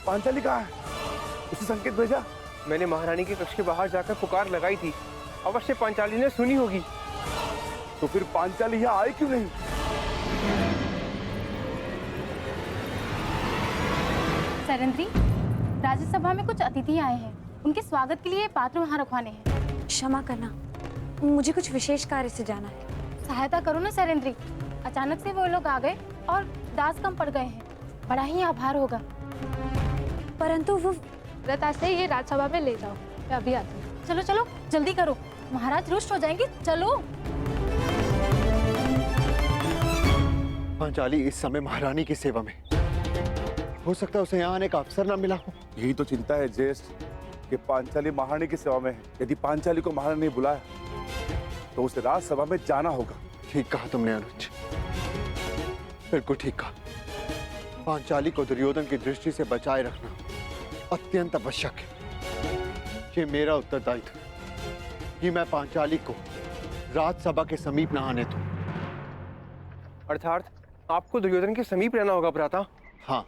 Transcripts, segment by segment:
पांचाली कहाँ है? उसे संकेत भेजा? मैंने महारानी के कक्ष के बाहर जाकर पुकार लगाई थी, अवश्य पांचाली ने सुनी होगी। तो फिर पांचाली यहाँ आई क्यों नहीं? सरेंद्री, राज्यसभा में कुछ अतिथि आए हैं, उनके स्वागत के लिए पात्र वहाँ रखवाने हैं। क्षमा करना, मुझे कुछ विशेष कार्य से जाना है। सहायता करो ना सरेंद्री, अचानक से वो लोग आ गए और दास कम पड़ गए हैं, बड़ा ही आभार होगा। परंतु वो लता से ये राज्यसभा में ले जाओ, मैं अभी आती हूँ। चलो चलो जल्दी करो, महाराज रुष्ट हो जाएंगे। चलो। पांचाली इस समय महारानी की सेवा में, हो सकता है उसे यहाँ आने का अवसर न मिला हो। यही तो चिंता है ज्येष्ठ कि पांचाली महारानी की सेवा में है। यदि पांचाली को महारानी ने बुलाया तो उसे राज्यसभा में जाना होगा। ठीक कहा तुमने अनुज, बिल्कुल ठीक कहा। पांचाली को दुर्योधन की दृष्टि से बचाए रखना अत्यंत आवश्यक है। ये मेरा उत्तरदायित्व है कि मैं पांचाली को राज्यसभा के समीप न आने दूं। अर्थात आपको दुर्योधन के समीप रहना होगा भ्राता। हाँ,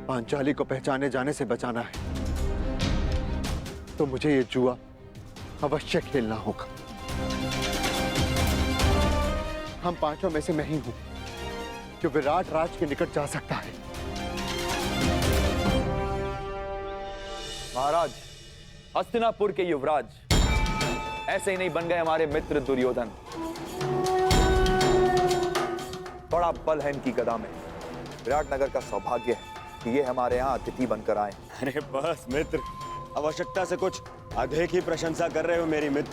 पांचाली को पहचाने जाने से बचाना है तो मुझे ये जुआ अवश्य खेलना होगा। हम पांचों में से मैं ही हूं जो विराट राज के निकट जा सकता है। महाराज, हस्तिनापुर के युवराज ऐसे ही नहीं बन गए हमारे मित्र दुर्योधन। बड़ा बल है इनकी गदा में। विराटनगर का सौभाग्य है कि ये हमारे यहाँ अतिथि बनकर आए। अरे बस मित्र, आवश्यकता से कुछ अधिक ही प्रशंसा कर रहे हो मेरी मित्र।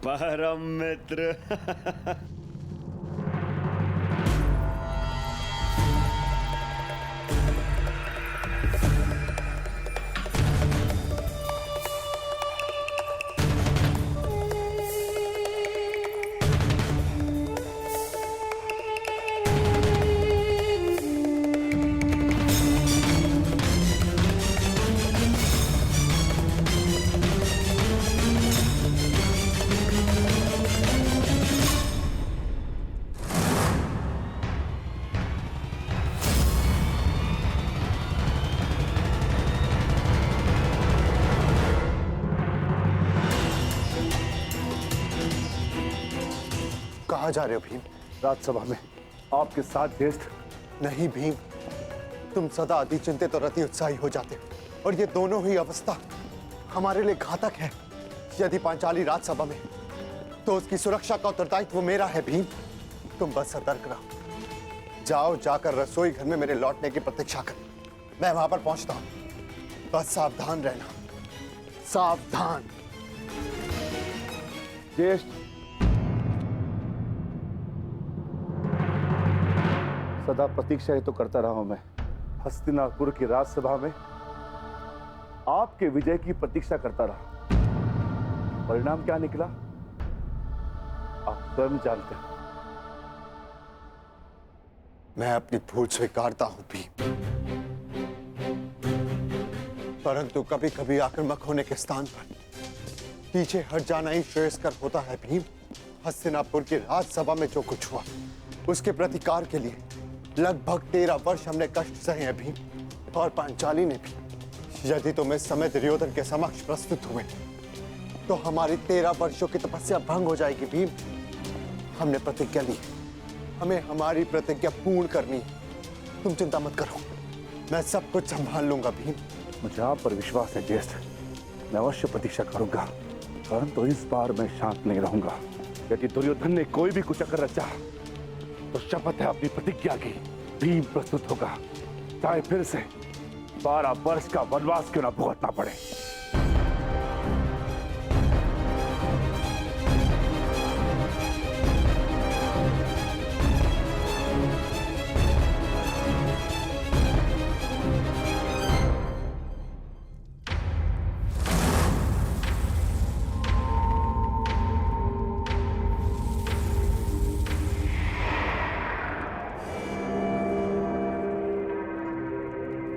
परम मित्र। कहाँ जा रहे हो भीम? राज्यसभा में आपके साथ ज्येष्ठ। नहीं भीम, तुम सदा अति चिंतित और अति उत्साही हो जाते हो और ये दोनों ही अवस्था हमारे लिए घातक है। यदि पांचाली राज्यसभा में तो उसकी सुरक्षा का उत्तरदायित्व मेरा है भीम। तुम बस सतर्क रहो, जाओ जाकर रसोई घर में मेरे लौटने की प्रतीक्षा कर। मैं वहां पर पहुंचता हूं, बस सावधान रहना, सावधान। ज्येष्ठ, सदा प्रतीक्षा ही तो करता रहा हूं मैं। हस्तिनापुर की राज्यसभा में आपके विजय की प्रतीक्षा करता रहा। परिणाम क्या निकला आप स्वयं जानते हैं। मैं अपनी भूल स्वीकारता हूं भीम, परंतु कभी कभी आक्रामक होने के स्थान पर पीछे हट जाना ही श्रेयस्कर होता है भीम। हस्तिनापुर की राज्यसभा में जो कुछ हुआ उसके प्रतिकार के लिए लगभग 13 वर्ष हमने कष्ट सहे हैं भीम, और पांचाली ने भी। यदि तुम इस समय दुर्योधन के समक्ष प्रस्तुत हुए तो हमारी 13 वर्षों की तपस्या भंग हो जाएगी भीम। हमने प्रतिज्ञा ली, हमें हमारी प्रतिज्ञा पूर्ण करनी है। तुम चिंता मत करो, मैं सब कुछ संभाल लूंगा भीम। मुझे आप पर विश्वास है ज्येष्ठ, मैं अवश्य प्रतीक्षा करूंगा, परंतु इस बार मैं शांत नहीं रहूंगा। यदि दुर्योधन ने कोई भी कुचक्र रचा तो शपथ है अपनी प्रतिज्ञा की, भीम प्रस्तुत होगा, चाहे फिर से 12 वर्ष का वनवास क्यों ना भुगतना पड़े।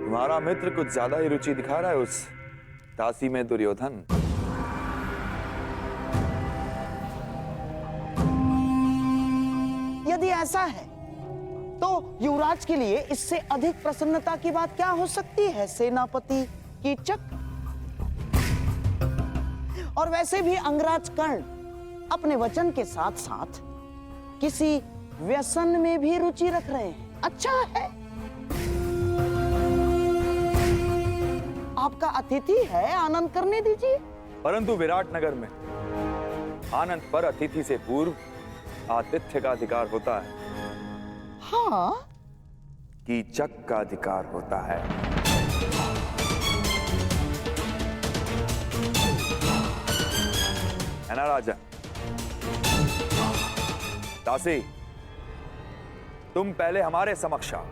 तुम्हारा मित्र कुछ ज्यादा ही रुचि दिखा रहा है उस दासी में दुर्योधन। यदि ऐसा है तो युवराज के लिए इससे अधिक प्रसन्नता की बात क्या हो सकती है सेनापति कीचक। और वैसे भी अंगराज कर्ण अपने वचन के साथ साथ किसी व्यसन में भी रुचि रख रहे हैं। अच्छा है, आपका अतिथि है, आनंद करने दीजिए। परंतु विराट नगर में आनंद पर अतिथि से पूर्व आतिथ्य का अधिकार होता है। हाँ, कीचक का अधिकार होता है। है ना राजा? दासी, तुम पहले हमारे समक्ष आओ।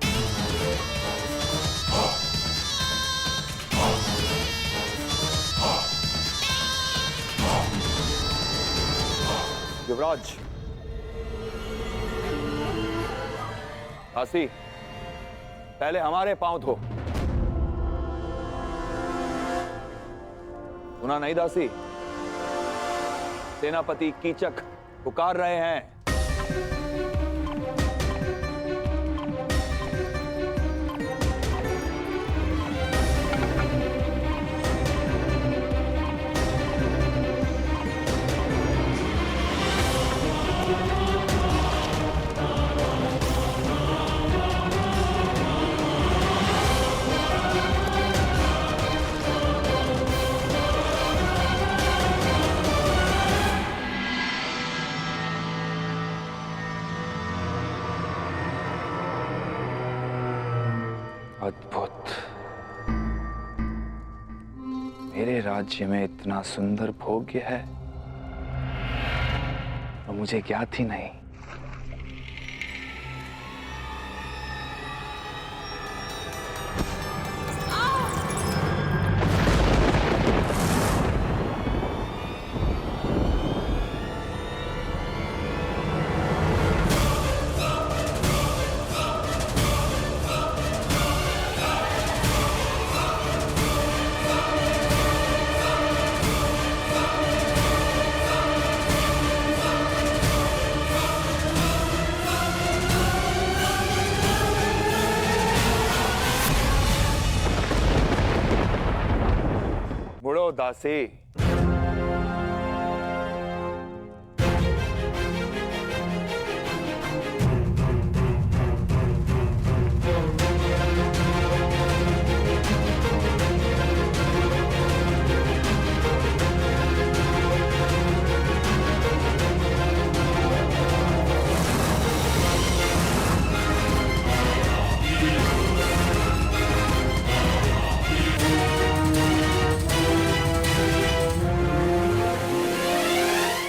युवराज, दासी, पहले हमारे पांव धो। सुना नहीं दासी? सेनापति कीचक पुकार रहे हैं। अद्भुत। मेरे राज्य में इतना सुंदर भोग्य है और मुझे ज्ञात ही नहीं। मुड़ो दासी।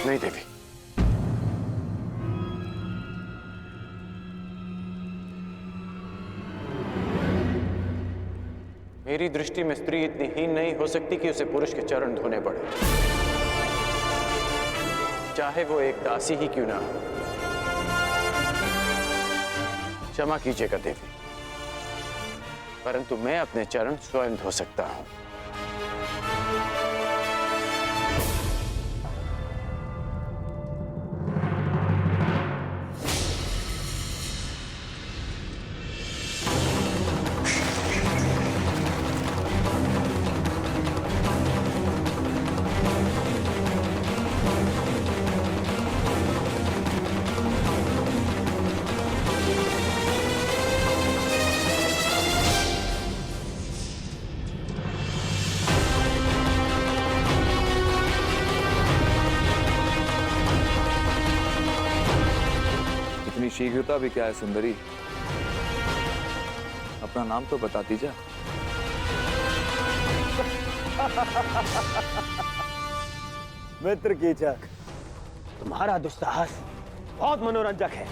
नहीं देवी, मेरी दृष्टि में स्त्री इतनी हीन नहीं हो सकती कि उसे पुरुष के चरण धोने पड़े, चाहे वो एक दासी ही क्यों ना हो। क्षमा कीजिएगा देवी, परंतु मैं अपने चरण स्वयं धो सकता हूं। शीघ्रता भी क्या है सुंदरी? अपना नाम तो बताती जा। मित्र कीचक, तुम्हारा दुस्साहस बहुत मनोरंजक है।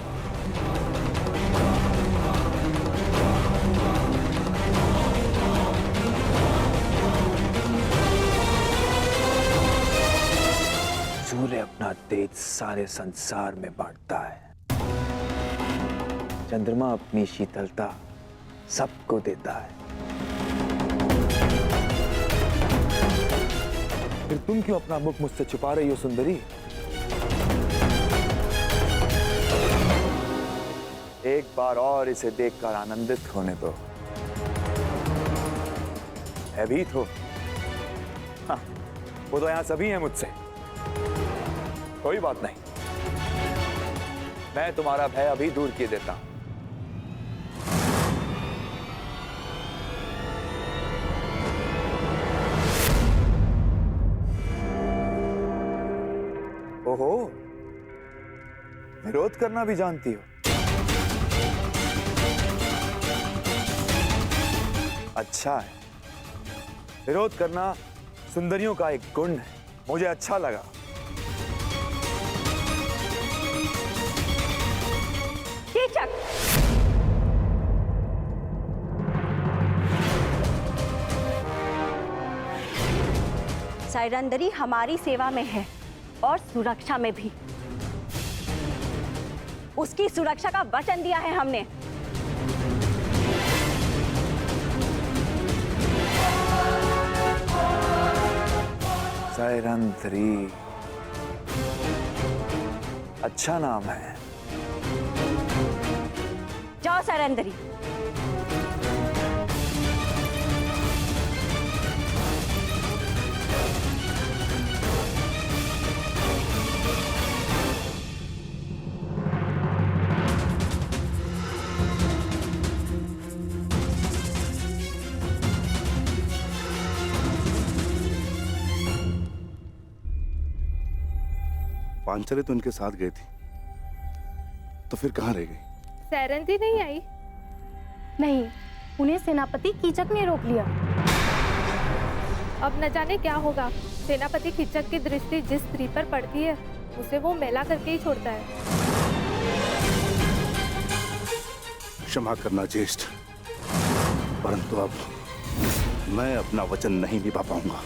सूर्य अपना तेज सारे संसार में बांटता है, चंद्रमा अपनी शीतलता सबको देता है। फिर तुम क्यों अपना मुख मुझसे छुपा रही हो सुंदरी? एक बार और इसे देखकर आनंदित होने दो। भयभीत हो? हाँ, वो तो यहां सभी हैं मुझसे। कोई बात नहीं, मैं तुम्हारा भय अभी दूर किए देता हूं। ओहो, विरोध करना भी जानती हो? अच्छा है, विरोध करना सुंदरियों का एक गुण है, मुझे अच्छा लगा। कीचक, सैरंदरी हमारी सेवा में है और सुरक्षा में भी। उसकी सुरक्षा का वचन दिया है हमने। सैरंदरी, अच्छा नाम है। जाओ सैरंदरी। पांचाली तो उनके साथ गई थी, तो फिर कहाँ रह गई? सैरंती नहीं आई? नहीं, उन्हें सेनापति कीचक ने रोक लिया। अब न जाने क्या होगा। सेनापति कीचक की दृष्टि जिस स्त्री पर पड़ती है उसे वो मैला करके ही छोड़ता है। क्षमा करना ज्येष्ठ, परंतु अब मैं अपना वचन नहीं निभा पाऊंगा।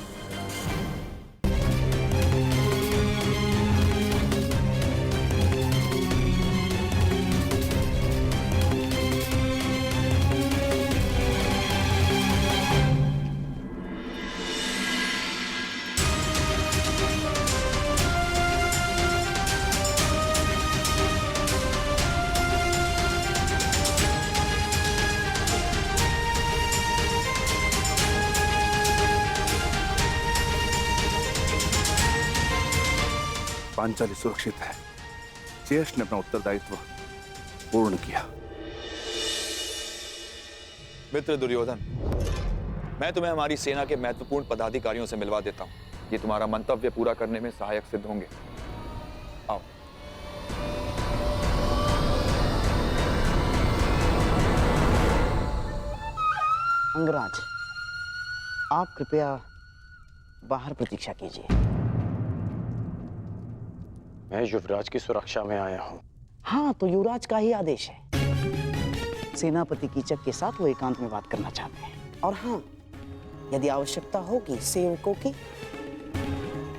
पांचाली सुरक्षित है। ज्येष्ठ ने अपना उत्तरदायित्व पूर्ण किया। मित्र दुर्योधन, मैं तुम्हें हमारी सेना के महत्वपूर्ण पदाधिकारियों से मिलवा देता हूं। ये तुम्हारा मंतव्य पूरा करने में सहायक सिद्ध होंगे। आओ। अंगराज, आप कृपया बाहर प्रतीक्षा कीजिए। मैं युवराज की सुरक्षा में आया हूँ। हाँ, तो युवराज का ही आदेश है। सेनापति कीचक के साथ वो एकांत में बात करना चाहते हैं। और हाँ, यदि आवश्यकता होगी सेवकों की,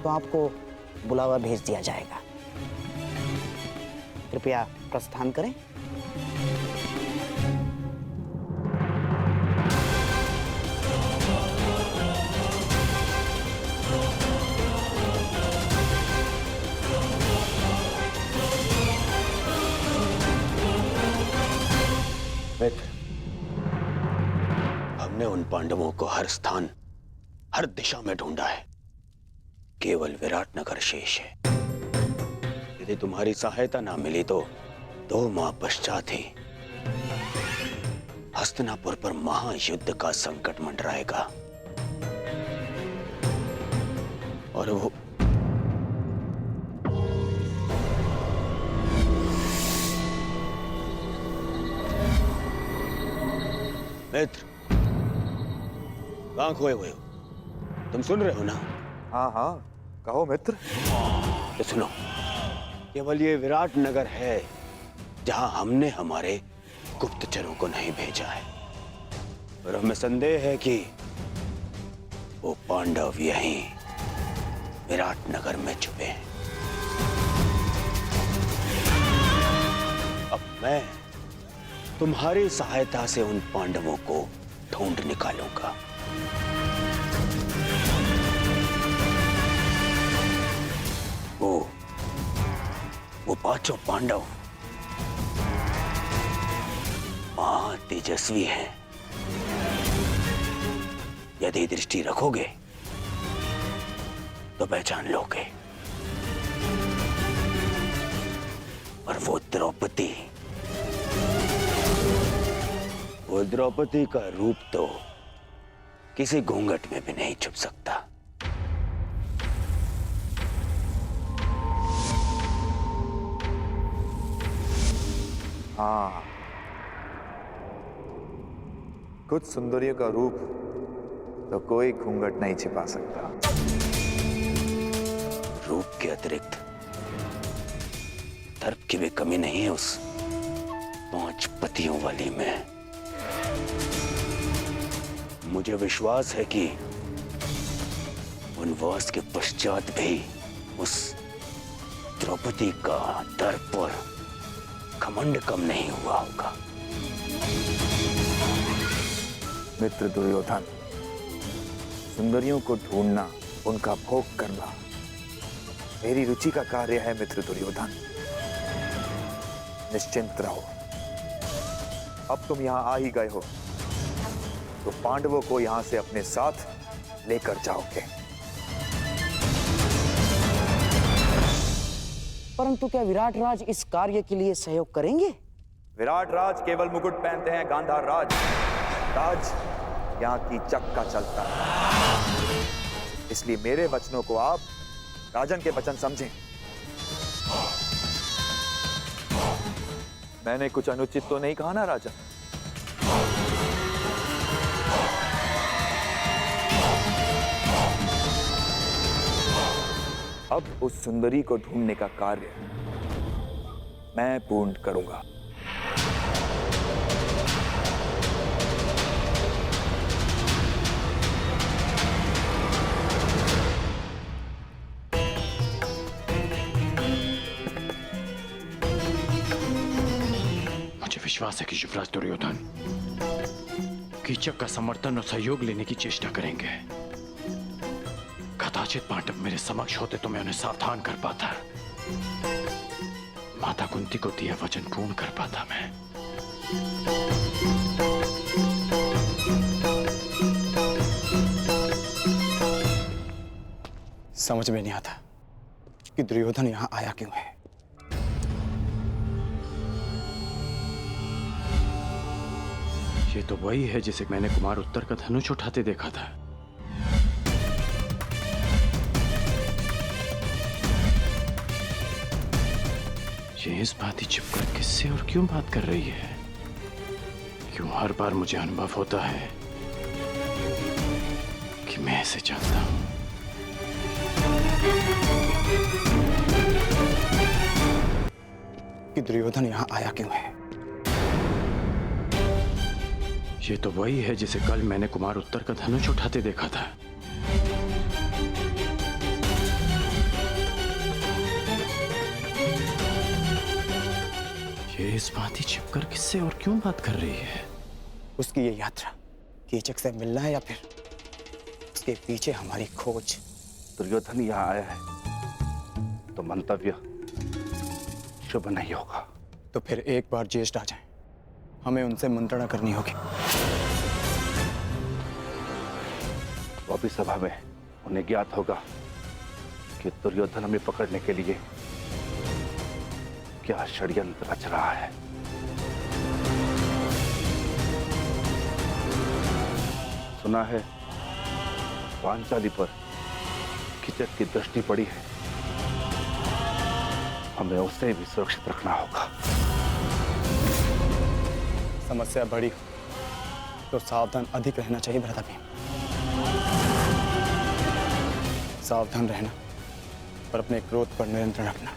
तो आपको बुलावा भेज दिया जाएगा। कृपया प्रस्थान करें। मित्र, हमने उन पांडवों को हर स्थान, हर दिशा में ढूंढा है। केवल विराटनगर शेष है। यदि तुम्हारी सहायता ना मिली तो 2 माह पश्चात ही हस्तिनापुर पर महायुद्ध का संकट मंडराएगा। और वो मित्र, कहां खोए हुए हो? तुम सुन रहे हो ना? हाँ हाँ, कहो मित्र। तो सुनो, केवल ये विराटनगर है जहां हमने हमारे गुप्तचरों को नहीं भेजा है। और हमें संदेह है कि वो पांडव यहीं विराटनगर में छुपे हैं। अब मैं तुम्हारी सहायता से उन पांडवों को ढूंढ निकालूंगा। वो 5 पांडव तेजस्वी हैं। यदि दृष्टि रखोगे तो पहचान लोगे। और वो द्रौपदी का रूप तो किसी घूंघट में भी नहीं छुप सकता। हाँ, कुछ सुंदरियों का रूप तो कोई घूंघट नहीं छिपा सकता। रूप के अतिरिक्त दर्प की भी कमी नहीं है उस 5 पतियों वाली में। मुझे विश्वास है कि वनवास के पश्चात भी उस द्रौपदी का दर्प और घमंड कम नहीं हुआ होगा। मित्र दुर्योधन, सुंदरियों को ढूंढना, उनका भोग करना मेरी रुचि का कार्य है। मित्र दुर्योधन, निश्चिंत रहो। अब तुम यहां आ ही गए हो तो पांडवों को यहां से अपने साथ लेकर जाओगे। परंतु क्या विराट राज इस कार्य के लिए सहयोग करेंगे? विराट राज केवल मुकुट पहनते हैं, गांधार राज यहाँ की चक्का चलता है। इसलिए मेरे वचनों को आप राजन के वचन समझें। मैंने कुछ अनुचित तो नहीं कहा ना राजन? अब उस सुंदरी को ढूंढने का कार्य मैं पूर्ण करूंगा। मुझे विश्वास है कि युवराज दुर्योधन कीचक का समर्थन और सहयोग लेने की चेष्टा करेंगे। कदाचित पांडव मेरे समक्ष होते तो मैं उन्हें सावधान कर पाता, माता कुंती को दिया वचन पूर्ण कर पाता मैं। समझ में नहीं आता कि दुर्योधन यहां आया क्यों है। ये तो वही है जिसे मैंने कुमार उत्तर का धनुष उठाते देखा था। ये इस बात ही छिपकर किससे और क्यों बात कर रही है? क्यों हर बार मुझे अनुभव होता है कि मैं इसे जानता हूं। कि दुर्योधन यहां आया क्यों है। ये तो वही है जिसे कल मैंने कुमार उत्तर का धनुष उठाते देखा था। ये इस बात ही छिपकर किससे और क्यों बात कर रही है? उसकी ये यात्रा कीचक से मिलना है या फिर उसके पीछे हमारी खोज। दुर्योधन यहाँ आया है तो मंतव्य शुभ नहीं होगा। तो फिर एक बार ज्येष्ठ आ जाए, हमें उनसे मंत्रणा करनी होगी। वो भी सभा में उन्हें ज्ञात होगा कि दुर्योधन हमें पकड़ने के लिए क्या षड्यंत्र रच रहा है। सुना है पांचाली पर कीचक की दृष्टि पड़ी है, हमें उसे भी सुरक्षित रखना होगा। समस्या बड़ी तो सावधान अधिक रहना चाहिए भ्राता। सावधान रहना और अपने क्रोध पर नियंत्रण रखना।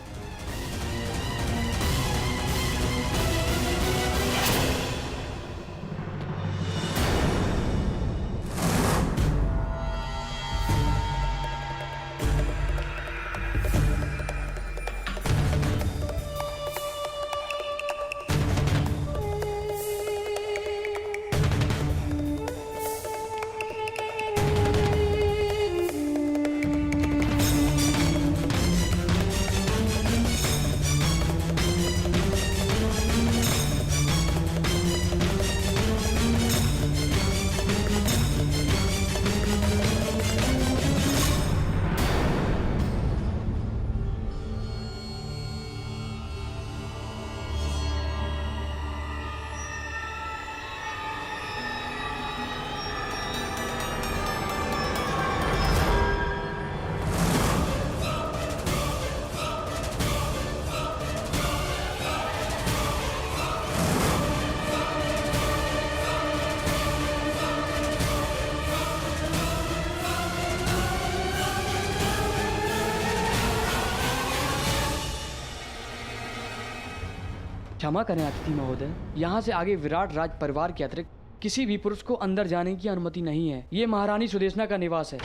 क्षमा करें अतिथि महोदय, यहाँ से आगे विराट राज परिवार के अतिरिक्त किसी भी पुरुष को अंदर जाने की अनुमति नहीं है। ये महारानी सुदेशना का निवास है।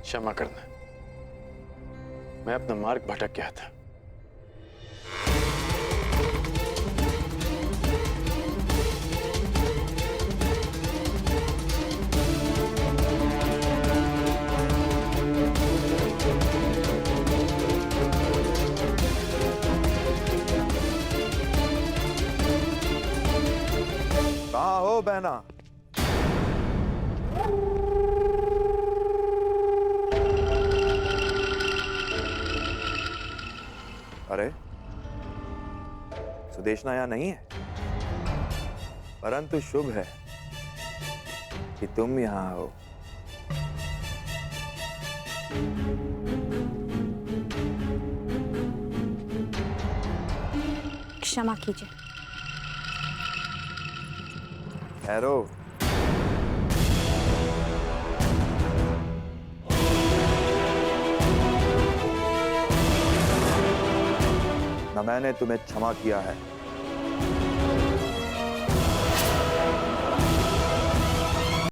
क्षमा करना, मैं अपना मार्ग भटक गया था। कहाँ हो बहना? अरे सुदेशना यहां नहीं है, परंतु शुभ है कि तुम यहां हो। क्षमा कीजिए। ठहरो। न मैंने तुम्हें क्षमा किया है